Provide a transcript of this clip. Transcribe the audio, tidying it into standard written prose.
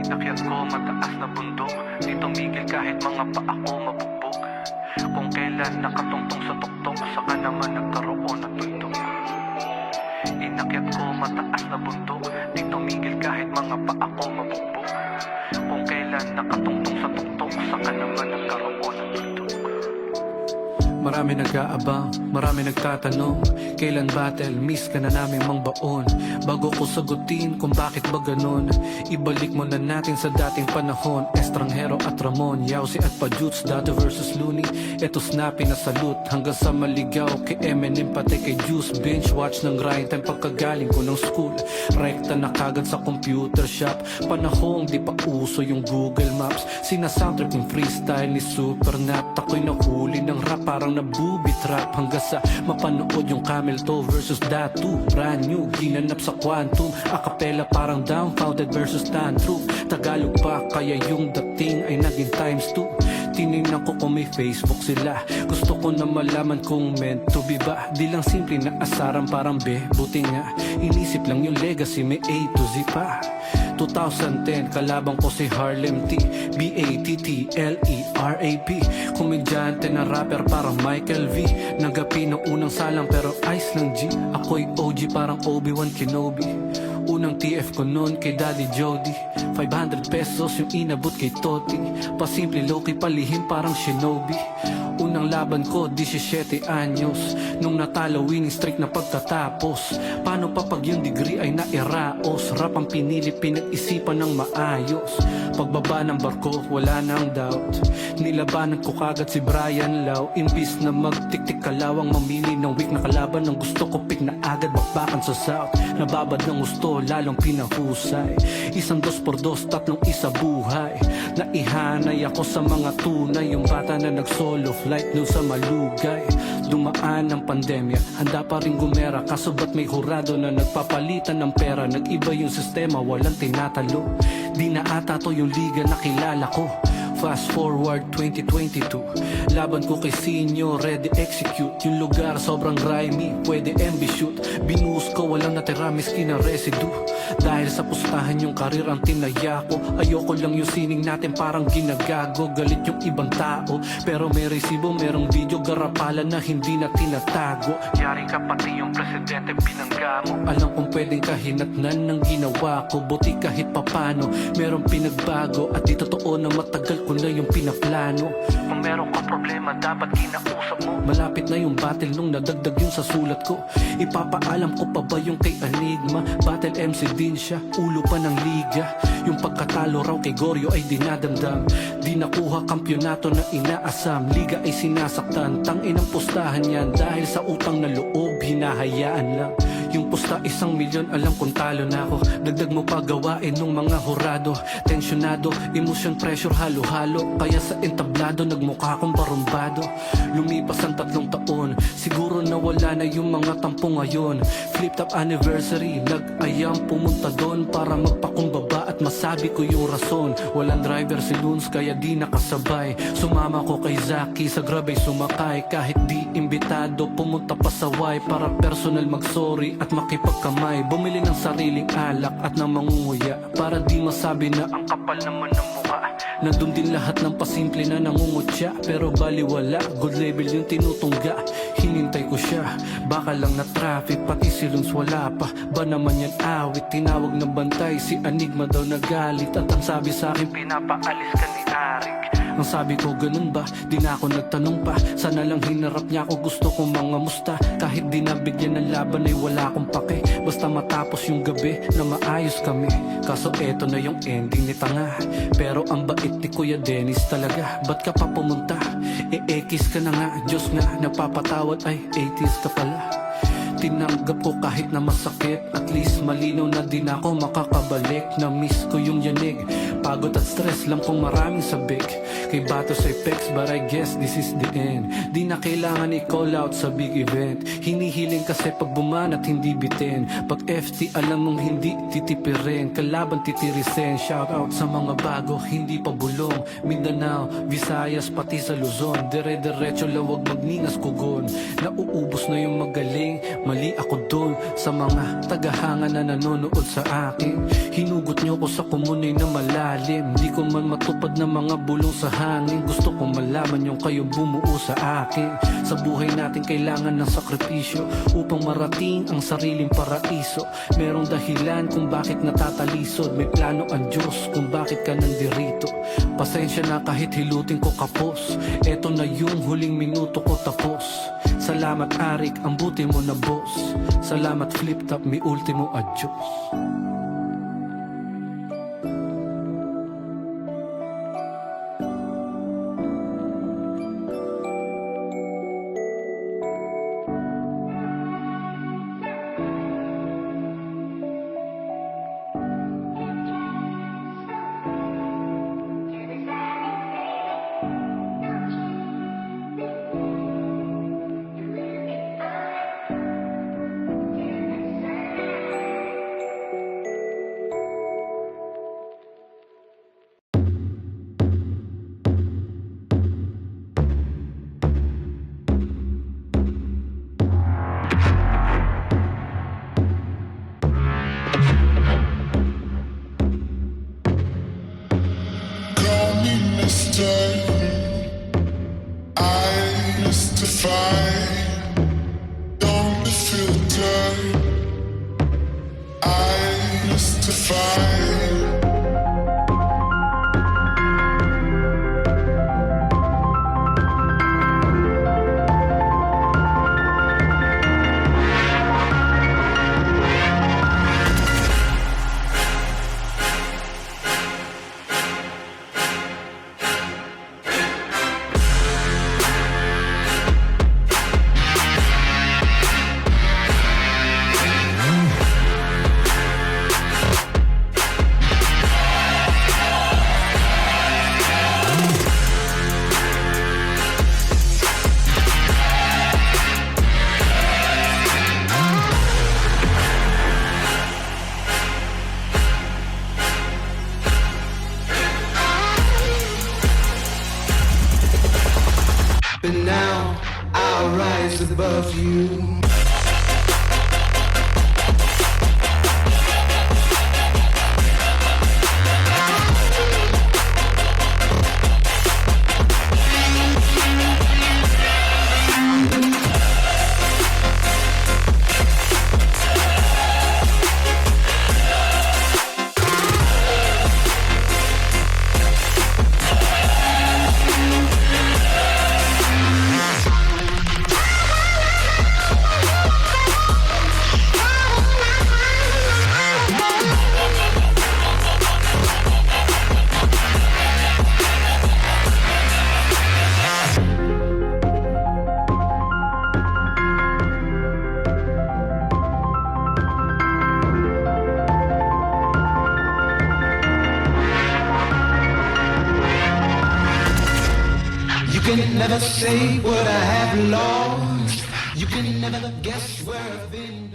Inakyat ko mataas na bundok, di tumigil kahit mga paa ko mabugbog. Kung kailan nakatungtong sa tuktok, saka naman nagkaroon ng tuldok. Inakyat ko mataas na bundok, di tumigil kahit mga paa ko mabugbog. Kung kailan nakatungtong sa tuktok, saka naman nagkaroon ng tuldok. Marami nag-aabang, marami nagtatanong, kailan battle, miss ka na namin mang baon. Bago ko sagutin kung bakit ba ganon, ibalik mo na natin sa dating panahon. Estranghero at Ramon, Yausi at Pajuts, Dado versus Looney. Eto snappy na salute, hanggang sa maligaw kay Eminem pati kay Juice. Binge watch ng grind time pagkagaling ko ng school. Rekta na kagad sa computer shop, panahong di pa uso yung Google Maps. Sinasoundtrack yung freestyle ni Supernat, ako'y nahuli ng rap parang nabubi trap. Hanggang sa mapanood yung Camel Toe versus Datu, brand new, ginanap sa Quantum. Acapella parang Dumbfounded versus Tantrum. Tagalog pa kaya yung dating ay naging times 2. Tinignan ko kung may Facebook sila, gusto ko na malaman kung meant to be ba. Di lang simple na asaran parang be, buti nga inisip lang yung legacy may A to Z pa. 2010, kalabang ko si Harlem T, B-A-T-T-L-E-R-A-P. Komedyante na rapper parang Michael V. Nagapi ng unang salang pero ice lang G. Ako'y OG parang Obi-Wan Kenobi. Unang TF ko noon kay Daddy Jody, 500 pesos yung inabot kay Toti. Pasimple low-key palihim parang Shinobi. Unang laban ko 17 anyos, nung natalo winning streak na pagtatapos. Paano pa pag yung degree ay nairaos? Rap ang pinili, pinag-isipan ng maayos. Pagbaba ng barko, wala nang doubt. Nilabanan ko kagad si Brian Lau. Imbis na magtik-tik kalawang mamili ng weak na kalaban, ng gusto ko pick na agad bakbakan sa south. Nababad ng gusto, lalong pinahusay. Isang 2x2, tatlong isa buhay. Naihanay ako sa mga tunay, yung bata na nag-solo flight nun sa malugay. Dumaan ng pandemya, handa pa rin gumera, kaso ba't may hurado na nagpapalitan ng pera? Nag-iba yung sistema, walang tinatalo. Di na ata to yung liga na kilala ko. Fast forward 2022, laban ko kay Senior, ready execute. Yung lugar sobrang grimy, pwede MB shoot. Binuhos ko, walang natira miski na residue. Dahil sa pustahan yung karir ang tinaya ko. Ayoko lang yung sining natin parang ginagago. Galit yung ibang tao, pero may resibo, merong video garapalan na hindi na tinatago. Yari ka pati yung presidente binangga mo. Alam kong pwedeng kahinatnan ng ginawa ko, buti kahit papano merong pinagbago. At di totoo na matagal ko na yung pinaplano. Kung meron kang problema, dapat kinausap mo. Malapit na yung battle nung nadagdag yun sa sulat ko. Ipapaalam ko pa ba yung kay Enigma? Battle MC din siya, ulo pa ng liga. Yung pagkatalo raw kay Goryo ay dinadamdam. Di nakuha kampyonato na inaasam, liga ay sinasaktan. Tangin ang pustahan yan, dahil sa utang na loob hinahayaan lang. Yung pusta 1 milyon, alam kong talo na ako. Dagdag mo pa gawain nung mga hurado. Tensyonado, emotion, pressure, halo-halo. Kaya sa entablado, nagmukha akong barumbado. Lumipas ang 3 taon, siguro nawala na yung mga tampo ngayon. Flipped up anniversary, nag-ayang pumunta doon para magpakumbaba at masabi ko yung rason. Walang driver si Luns kaya di nakasabay. Sumama ko kay Zaki, sa grabay sumakay. Kahit di imbitado, pumunta pa sa Y para personal mag-sorry at makipagkamay. Bumili ng sariling alak at ng mangunguya para di masabi na Ang kapal naman ng mukha. nandun din lahat ng pasimple na nangungutya. Pero baliwala, good level yung tinutungga. Hinintay ko siya, baka lang na traffic, pati si Luns wala pa. Ba naman yan awit, tinawag na bantay. Si Enigma daw nagalit at ang sabi sa akin, Pinapaalis ka ni Arik. ang sabi ko ganun ba, di na ako nagtanong pa. Sana lang hinarap niya ako, gusto kong mga musta. Kahit di nabigyan ng laban ay wala akong pake. Basta matapos yung gabi na maayos kami. Kaso eto na yung ending ni Tanga. Pero ang bait ni Kuya Dennis talaga. Ba't ka pa pumunta? Ekis ka na nga, Diyos nga, napapatawad ay 80s ka pala. Tinanggap ko kahit na masakit, at least malinaw na din ako makakabalik. Na-miss ko yung yanig, pagod at stress lang kung maraming sabik. Kay Bato sa Apex, but I guess this is the end. Di na kailangan i-call out sa big event. Hinihiling kasi pag bumanat hindi bitin. Pag FT alam mong hindi titipirin, kalaban titirisin. Shout out sa mga bago, hindi pa bulong. Mindanao, Visayas, pati sa Luzon. Dire-diretso lang, wag magningas kugon. Nauubos na yung magaling, mali ako dun. Sa mga tagahanga na nanonood sa akin, Hinugot niyo ko sa kumunay na malalim. Di ko man matupad na mga bulong sa hangin. Gusto kong malaman yung kayo bumuo sa akin. Sa buhay natin kailangan ng sakripisyo upang marating ang sariling paraiso. Merong dahilan kung bakit natatalisod. May plano ang Diyos kung bakit ka nandirito. Pasensya na kahit hilutin ko kapos. Eto na yung huling minuto ko tapos. Salamat Arik, ang buti mo na boss. Salamat Flip Top, mi ultimo adios. Call me Mr. I mystify. Don't be filtered. I mystify. But now I'll rise above you. You can never say what I have lost. You can never guess where I've been.